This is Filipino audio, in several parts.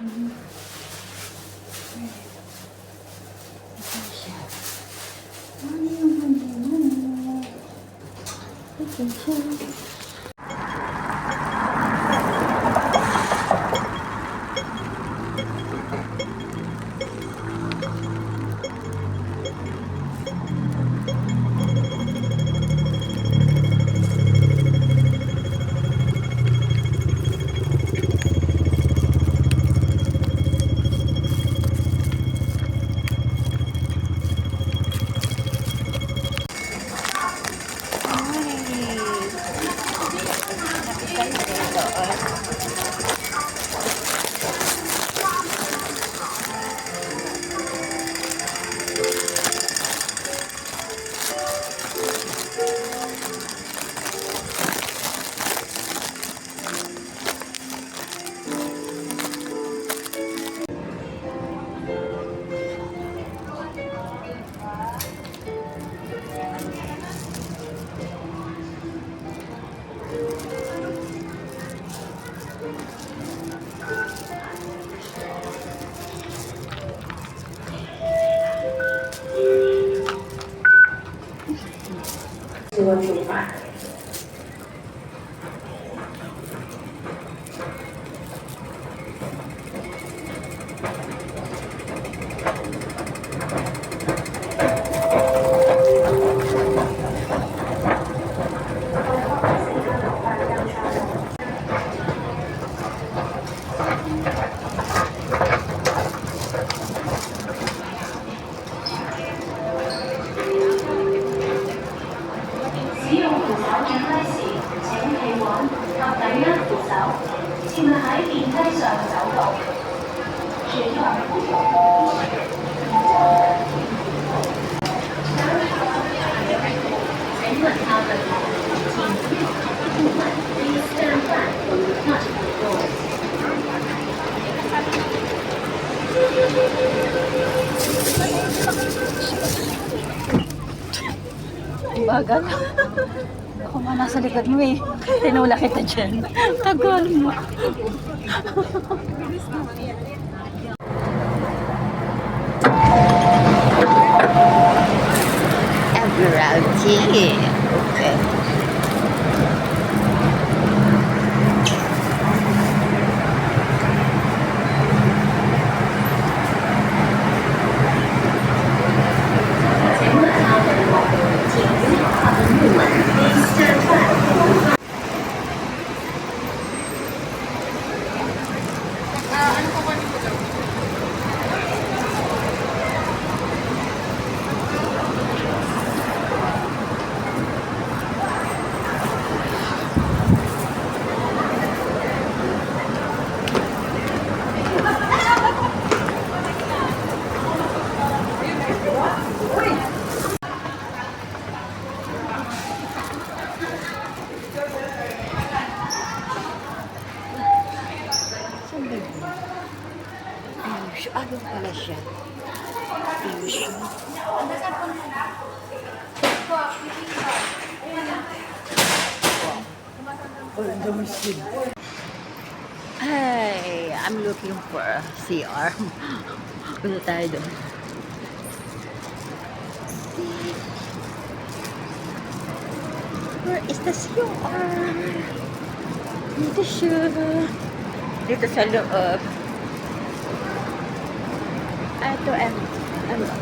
Ito siya. Money. Ito siya.做煮法。使用扶手電梯時，請企穩及緊握扶手，切勿喺電梯上走動。請問下對面前部分 please stand back from the platform doors. Bagal. Ako nga nasa likod mo eh. Tinula kita dyan. Tagal mo. Admiralty. Okay. Ayun pala siya. Hey, I'm looking for a CR. Punta tayo doon. Where is the CR? Dito siya. Dito sa loob. Ito ang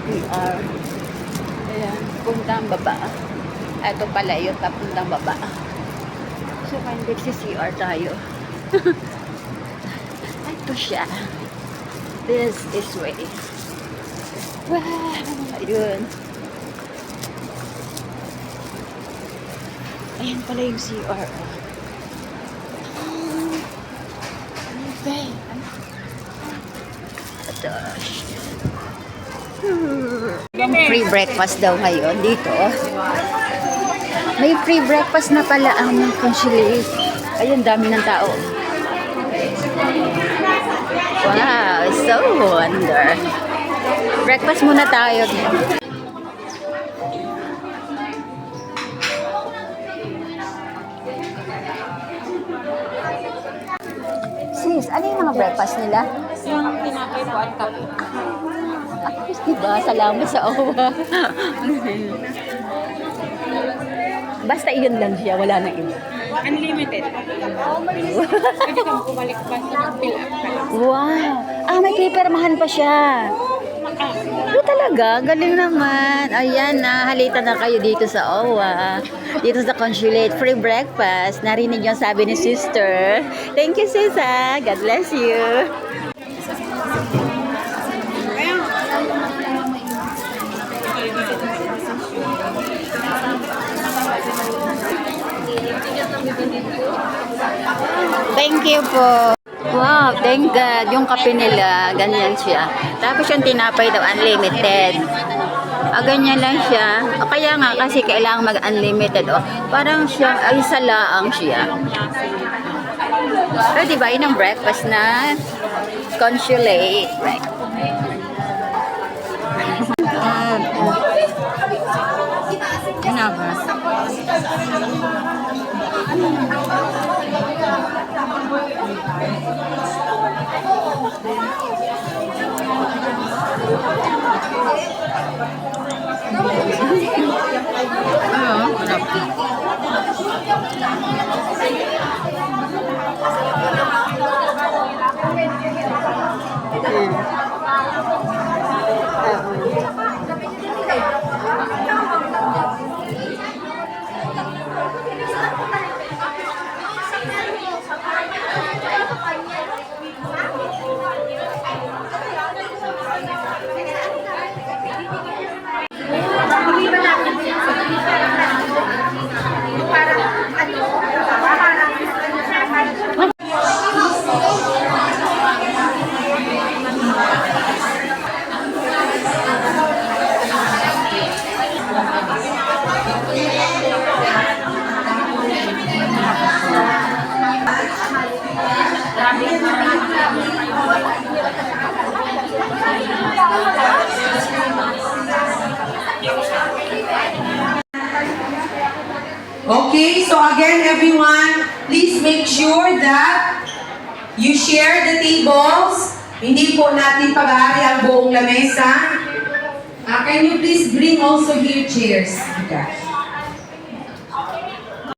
CR. Ayan, puntang baba. Ito pala yun, papuntang baba. So, kandig si CR tayo. Ito siya. This is way. Wow! Ayun. Ayan pala yung CR. Okay. Ito. Free breakfast daw ngayon dito. May free breakfast na pala ang consulate. Ayun, dami ng tao. Wow, so wonder. Breakfast muna tayo. Sis, ano yung mga breakfast nila? Yung tinapay po at kape. At least, diba? Salamat sa OWA. Basta iyon lang siya, wala na iba. Unlimited. Pwede kang bumalik basta mag-fill up ka lang. Wow! Ah, may pipirmahan pa siya. Oh, talaga? Galing naman. Ayan na, halita na kayo dito sa OWA. Dito sa consulate. Free breakfast. Narinig yung sabi ni sister. Thank you, sis, ha. God bless you. Thank you po. Wow, thank God. Yung kape nila, ganyan siya. Tapos yung tinapay daw, unlimited. Ah, ganyan lang siya. Ah, kaya nga, kasi kailangan mag-unlimited. Oh, parang siya, ay salaang siya. Pero diba, yun ang breakfast na consulate. Right. Ano ba? Okay, so again, everyone, please make sure that you share the tables. Hindi po natin pag-aari ang buong lamesa. Can you please bring also here chairs? Okay.